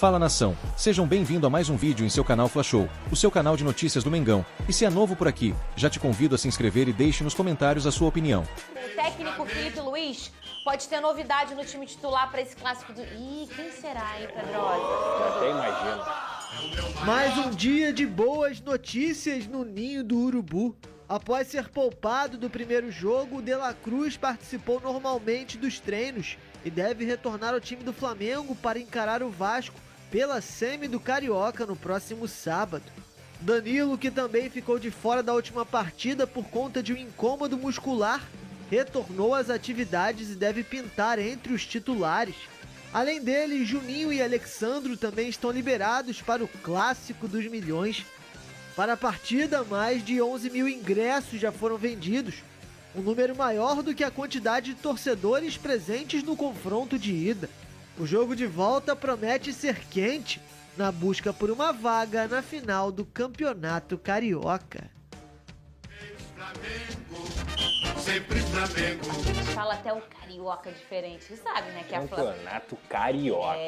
Fala nação, sejam bem-vindos a mais um vídeo em seu canal Fla Show, o seu canal de notícias do Mengão. E se é novo por aqui, já te convido a se inscrever e deixe nos comentários a sua opinião. O técnico Felipe Luiz pode ter novidade no time titular para esse clássico do... Ih, quem será, hein, Pedrosa? Até imagino. Mais um dia de boas notícias no ninho do urubu. Após ser poupado do primeiro jogo, o De La Cruz participou normalmente dos treinos e deve retornar ao time do Flamengo para encarar o Vasco pela semi do Carioca no próximo sábado. Danilo, que também ficou de fora da última partida por conta de um incômodo muscular, retornou às atividades e deve pintar entre os titulares. Além dele, Juninho e Alexandro também estão liberados para o Clássico dos Milhões. Para a partida, mais de 11 mil ingressos já foram vendidos, um número maior do que a quantidade de torcedores presentes no confronto de ida. O jogo de volta promete ser quente, na busca por uma vaga na final do Campeonato Carioca. Sempre Flamengo. Fala até o carioca diferente, você sabe, né? Que é a Campeonato Carioca.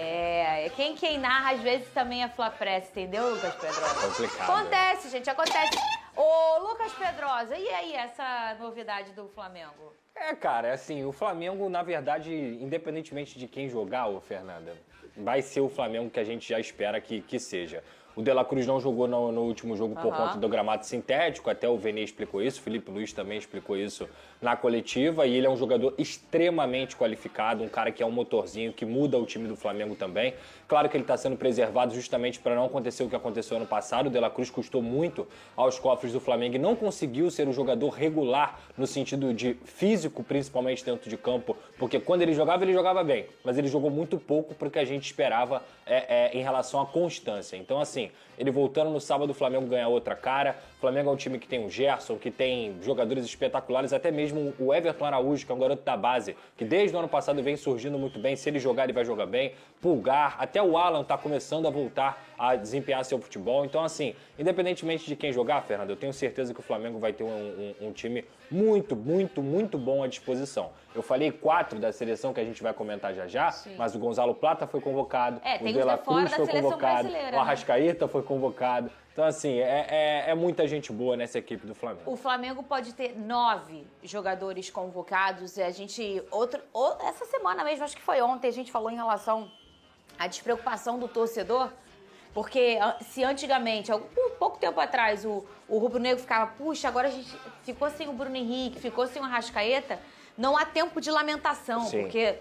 Quem narra às vezes também é Fla Press, entendeu, Lucas Pedrosa? Complicado. Acontece, gente, acontece. Ô, Lucas Pedrosa, e aí essa novidade do Flamengo? Cara, assim, o Flamengo, na verdade, independentemente de quem jogar, ô Fernanda, vai ser o Flamengo que a gente já espera que seja. O De La Cruz não jogou no último jogo por conta do gramado sintético, até o Vene explicou isso, o Felipe Luiz também explicou isso na coletiva, e ele é um jogador extremamente qualificado, um cara que é um motorzinho, que muda o time do Flamengo também. Claro que ele está sendo preservado justamente para não acontecer o que aconteceu ano passado. O De La Cruz custou muito aos cofres do Flamengo e não conseguiu ser um jogador regular no sentido de físico, principalmente dentro de campo, porque quando ele jogava bem, mas ele jogou muito pouco porque a gente esperava em relação à constância. Então, assim, ele voltando no sábado, o Flamengo ganha outra cara. O Flamengo é um time que tem o Gerson, que tem jogadores espetaculares, até mesmo o Everton Araújo, que é um garoto da base, que desde o ano passado vem surgindo muito bem. Se ele jogar, ele vai jogar bem. Pulgar, até o Alan tá começando a voltar a desempenhar seu futebol. Então, assim, independentemente de quem jogar, Fernando, eu tenho certeza que o Flamengo vai ter um time muito bom à disposição. Eu falei 4 da seleção que a gente vai comentar já, sim, mas o Gonzalo Plata foi convocado, tem o De La Cruz foi convocado, o né? Arrascaeta foi convocado. Então, assim, é muita gente boa nessa equipe do Flamengo. O Flamengo pode ter 9 jogadores convocados. E a gente, essa semana mesmo, acho que foi ontem, a gente falou em relação à despreocupação do torcedor. Porque se antigamente, pouco tempo atrás, o rubro-negro ficava, puxa, agora a gente ficou sem o Bruno Henrique, ficou sem o Arrascaeta, não há tempo de lamentação, sim, porque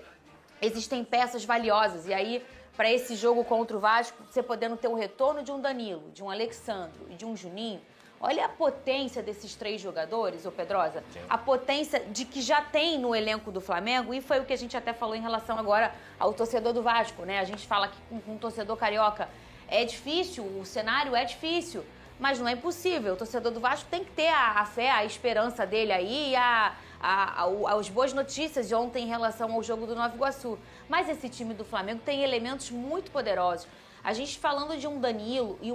existem peças valiosas. E aí, para esse jogo contra o Vasco, você podendo ter o retorno de um Danilo, de um Alexandro e de um Juninho, olha a potência desses 3 jogadores, ô Pedrosa, sim, a potência de que já tem no elenco do Flamengo, e foi o que a gente até falou em relação agora ao torcedor do Vasco, né? A gente fala que com um torcedor carioca é difícil, o cenário é difícil, mas não é impossível. O torcedor do Vasco tem que ter a fé, a esperança dele aí e as boas notícias de ontem em relação ao jogo do Nova Iguaçu. Mas esse time do Flamengo tem elementos muito poderosos. A gente falando de um Danilo e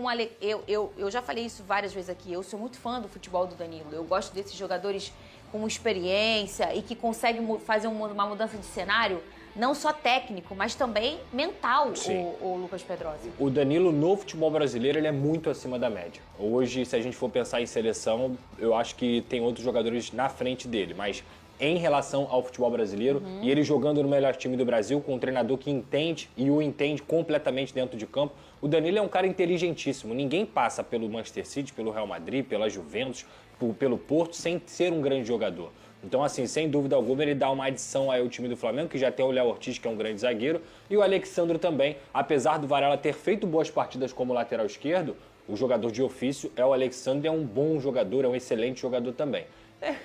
eu já falei isso várias vezes aqui, eu sou muito fã do futebol do Danilo. Eu gosto desses jogadores com experiência e que conseguem fazer uma mudança de cenário, não só técnico, mas também mental, o Lucas Pedrosa. O Danilo no futebol brasileiro, ele é muito acima da média. Hoje, se a gente for pensar em seleção, eu acho que tem outros jogadores na frente dele, mas em relação ao futebol brasileiro, e ele jogando no melhor time do Brasil, com um treinador que entende e o entende completamente dentro de campo, o Danilo é um cara inteligentíssimo. Ninguém passa pelo Manchester City, pelo Real Madrid, pela Juventus, pelo Porto, sem ser um grande jogador. Então, assim, sem dúvida alguma, ele dá uma adição aí ao time do Flamengo, que já tem o Léo Ortiz, que é um grande zagueiro, e o Alexandro também. Apesar do Varela ter feito boas partidas como lateral esquerdo, o jogador de ofício é o Alexandro, é um bom jogador, é um excelente jogador também.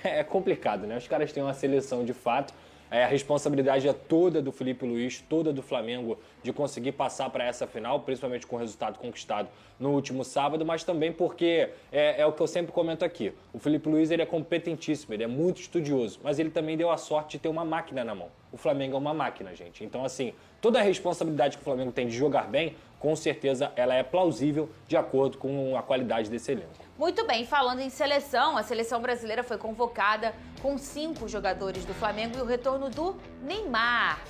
É complicado, né? Os caras têm uma seleção de fato. A responsabilidade é toda do Felipe Luiz, toda do Flamengo, de conseguir passar para essa final, principalmente com o resultado conquistado no último sábado, mas também porque é o que eu sempre comento aqui. O Felipe Luiz, ele é competentíssimo, ele é muito estudioso, mas ele também deu a sorte de ter uma máquina na mão. O Flamengo é uma máquina, gente. Então, assim, toda a responsabilidade que o Flamengo tem de jogar bem, com certeza ela é plausível de acordo com a qualidade desse elenco. Muito bem, falando em seleção, a seleção brasileira foi convocada com 5 jogadores do Flamengo e o retorno do Neymar.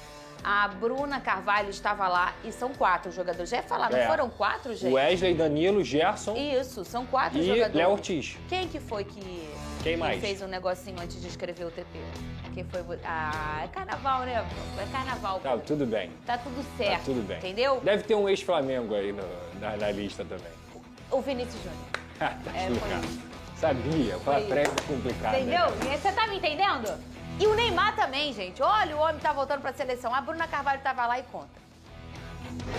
A Bruna Carvalho estava lá e são 4 jogadores. Já ia falar, não foram 4, gente? Wesley, Danilo, Gerson. Isso, são 4 e jogadores. Léo Ortiz. Quem que foi que Quem mais? fez um negocinho antes de escrever o TP? Quem foi? Ah, é carnaval, né? É carnaval. Tá, tudo bem. Tá tudo certo. Tá tudo bem. Entendeu? Deve ter um ex-Flamengo aí na lista também. O Vinícius Júnior. Tá explicado. Foi Sabia, foi uma prévia complicada. Entendeu? Você tá me entendendo? E o Neymar também, gente. Olha, o homem tá voltando pra seleção. A Bruna Carvalho tava lá e conta.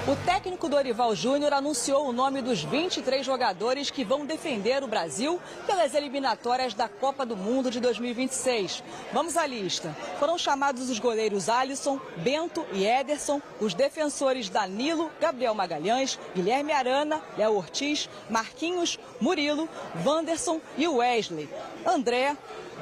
O técnico Dorival Júnior anunciou o nome dos 23 jogadores que vão defender o Brasil pelas eliminatórias da Copa do Mundo de 2026. Vamos à lista. Foram chamados os goleiros Alisson, Bento e Ederson, os defensores Danilo, Gabriel Magalhães, Guilherme Arana, Léo Ortiz, Marquinhos, Murilo, Wanderson e Wesley. André,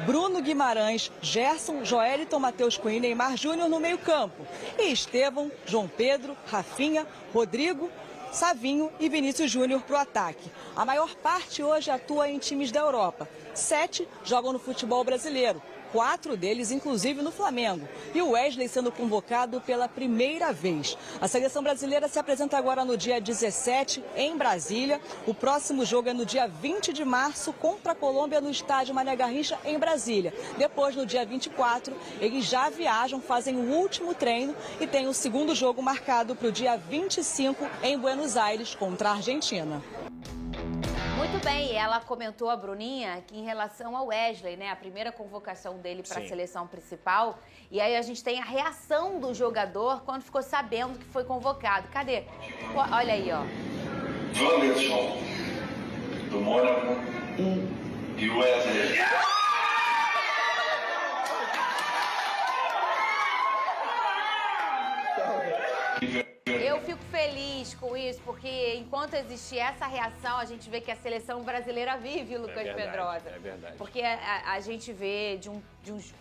Bruno Guimarães, Gerson, Joeliton, Matheus Cunha e Neymar Júnior no meio-campo. E Estevão, João Pedro, Rafinha, Rodrigo, Savinho e Vinícius Júnior para o ataque. A maior parte hoje atua em times da Europa. 7 jogam no futebol brasileiro. 4 deles, inclusive, no Flamengo. E o Wesley sendo convocado pela primeira vez. A seleção brasileira se apresenta agora no dia 17, em Brasília. O próximo jogo é no dia 20 de março, contra a Colômbia, no estádio Mané Garrincha, em Brasília. Depois, no dia 24, eles já viajam, fazem o último treino e tem o segundo jogo marcado para o dia 25, em Buenos Aires, contra a Argentina. Muito bem, ela comentou, a Bruninha, que em relação ao Wesley, né, a primeira convocação dele para a seleção principal, e aí a gente tem a reação do jogador quando ficou sabendo que foi convocado. Cadê? Olha aí, ó. Wanderson, do Mônaco, e Wesley. Eu fico feliz com isso, porque enquanto existir essa reação, a gente vê que a seleção brasileira vive, Lucas Pedrosa. É verdade. Porque a gente vê de uns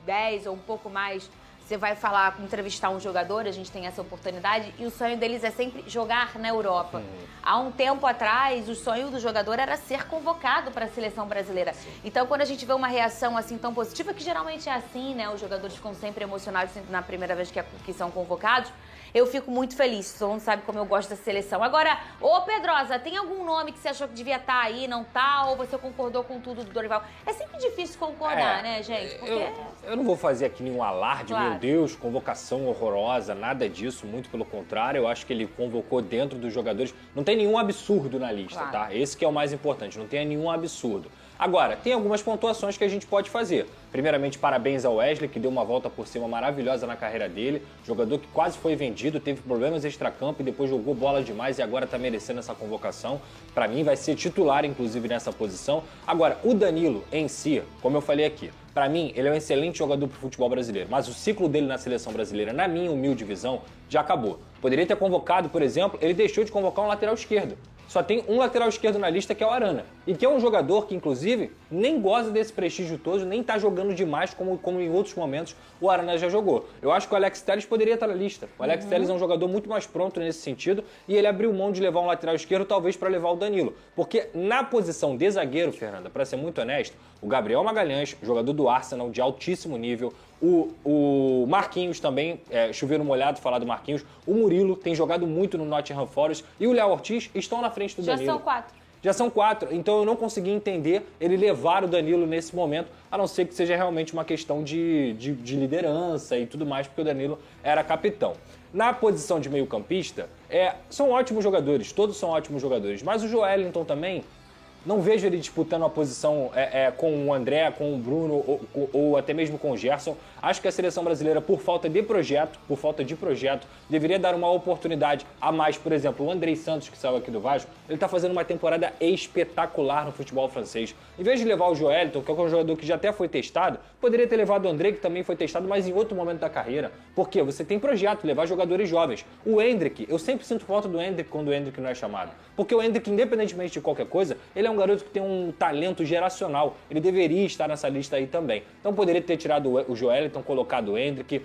10 ou um pouco mais, você vai falar, entrevistar um jogador, a gente tem essa oportunidade, e o sonho deles é sempre jogar na Europa. Há um tempo atrás, o sonho do jogador era ser convocado para a seleção brasileira. Então, quando a gente vê uma reação assim tão positiva, que geralmente é assim, né? Os jogadores ficam sempre emocionados na primeira vez que são convocados. Eu fico muito feliz, todo mundo sabe como eu gosto da seleção. Agora, ô Pedrosa, tem algum nome que você achou que devia estar aí, não tá? Ou você concordou com tudo do Dorival? É sempre difícil concordar, né, gente? Porque... Eu não vou fazer aqui nenhum alarde, Claro. meu Deus, convocação horrorosa, nada disso, muito pelo contrário. Eu acho que ele convocou dentro dos jogadores. Não tem nenhum absurdo na lista, Claro. tá? Esse que é o mais importante, não tem nenhum absurdo. Agora, tem algumas pontuações que a gente pode fazer. Primeiramente, parabéns ao Wesley, que deu uma volta por cima maravilhosa na carreira dele. Jogador que quase foi vendido, teve problemas extracampo e depois jogou bola demais e agora está merecendo essa convocação. Para mim, vai ser titular, inclusive, nessa posição. Agora, o Danilo em si, como eu falei aqui, para mim, ele é um excelente jogador pro futebol brasileiro, mas o ciclo dele na seleção brasileira, na minha humilde visão, já acabou. Poderia ter convocado, por exemplo, ele deixou de convocar um lateral esquerdo. Só tem um lateral esquerdo na lista, que é o Arana. E que é um jogador que, inclusive, nem goza desse prestígio todo, nem tá jogando demais como em outros momentos o Arana já jogou. Eu acho que o Alex Telles poderia estar na lista. O Alex Telles é um jogador muito mais pronto nesse sentido e ele abriu mão de levar um lateral esquerdo, talvez para levar o Danilo. Porque na posição de zagueiro, Fernanda, para ser muito honesto, o Gabriel Magalhães, jogador do Arsenal de altíssimo nível, o Marquinhos também, chover no molhado falar do Marquinhos, o Murilo tem jogado muito no Nottingham Forest e o Léo Ortiz estão na frente do Danilo. Já são 4. Já são 4, então eu não consegui entender ele levar o Danilo nesse momento, a não ser que seja realmente uma questão de liderança e tudo mais, porque o Danilo era capitão. Na posição de meio-campista, são ótimos jogadores, todos são ótimos jogadores, mas o Joeliton também, não vejo ele disputando a posição com o André, com o Bruno ou até mesmo com o Gerson. Acho que a seleção brasileira, por falta de projeto, deveria dar uma oportunidade a mais. Por exemplo, o Andrei Santos, que saiu aqui do Vasco, ele está fazendo uma temporada espetacular no futebol francês. Em vez de levar o Joeliton, que é um jogador que já até foi testado, poderia ter levado o André, que também foi testado, mas em outro momento da carreira. Porque você tem projeto, levar jogadores jovens. O Endrick, eu sempre sinto falta do Endrick quando o Endrick não é chamado. Porque o Endrick, independentemente de qualquer coisa, ele é um garoto que tem um talento geracional. Ele deveria estar nessa lista aí também. Então poderia ter tirado o Joeliton, colocado o Endrick.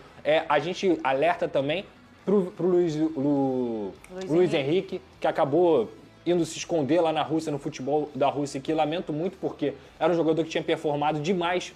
A gente alerta também pro Luiz Henrique, que acabou indo se esconder lá na Rússia, no futebol da Rússia, que lamento muito porque era um jogador que tinha performado demais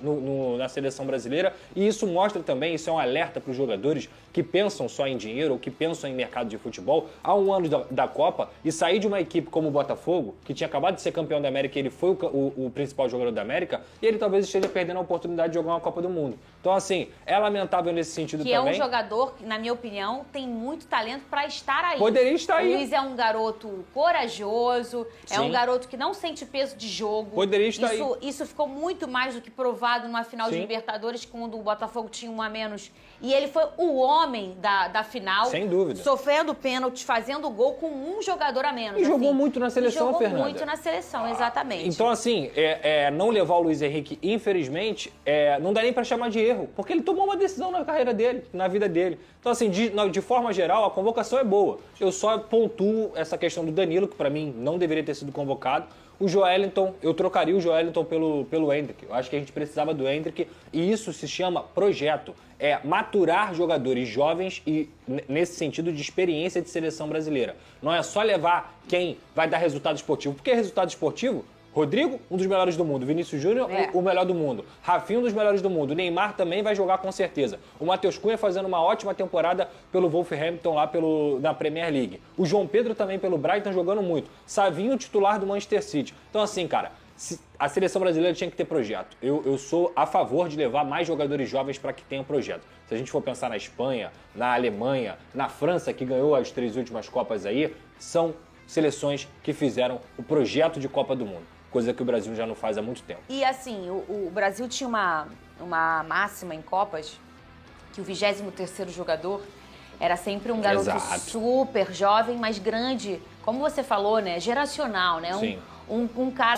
na seleção brasileira, e isso mostra também, isso é um alerta para os jogadores que pensam só em dinheiro ou que pensam em mercado de futebol há um ano da Copa, e sair de uma equipe como o Botafogo, que tinha acabado de ser campeão da América e ele foi o principal jogador da América, e ele talvez esteja perdendo a oportunidade de jogar uma Copa do Mundo. Então, assim, é lamentável nesse sentido que também. É um jogador que, na minha opinião, tem muito talento para estar aí. Poderia estar aí. O Luiz é um garoto corajoso, é Sim. um garoto que não sente peso de jogo. Poderia estar aí. Isso ficou muito mais do que provado numa final de Sim. Libertadores, quando o Botafogo tinha um a menos. E ele foi o homem da final. Sem dúvida. Sofrendo pênaltis, fazendo gol com um jogador a menos. E jogou muito na seleção, jogou Fernanda. muito na seleção, exatamente. Então, assim, não levar o Luiz Henrique, infelizmente, não dá nem pra chamar de erro, porque ele tomou uma decisão na carreira dele, na vida dele. Então, assim, de forma geral, a convocação é boa. Eu só pontuo essa questão do Danilo, que pra mim não deveria ter sido convocado. O Joelinton, eu trocaria o Joelinton pelo Endrick. Eu acho que a gente precisava do Endrick, e isso se chama projeto. É maturar jogadores jovens e nesse sentido de experiência de seleção brasileira. Não é só levar quem vai dar resultado esportivo. Porque resultado esportivo, Rodrigo, um dos melhores do mundo. Vinícius Júnior, o melhor do mundo. Rafinha, um dos melhores do mundo. Neymar também vai jogar com certeza. O Matheus Cunha fazendo uma ótima temporada pelo Wolverhampton lá na Premier League. O João Pedro também pelo Brighton jogando muito. Savinho, titular do Manchester City. Então, assim, cara, a seleção brasileira tinha que ter projeto. Eu sou a favor de levar mais jogadores jovens para que tenham projeto. Se a gente for pensar na Espanha, na Alemanha, na França, que ganhou as 3 últimas Copas aí, são seleções que fizeram o projeto de Copa do Mundo. Coisa que o Brasil já não faz há muito tempo. E assim, o Brasil tinha uma máxima em Copas, que o 23º jogador era sempre um garoto super jovem, mas grande, como você falou, né? Geracional, né? Sim. Um cara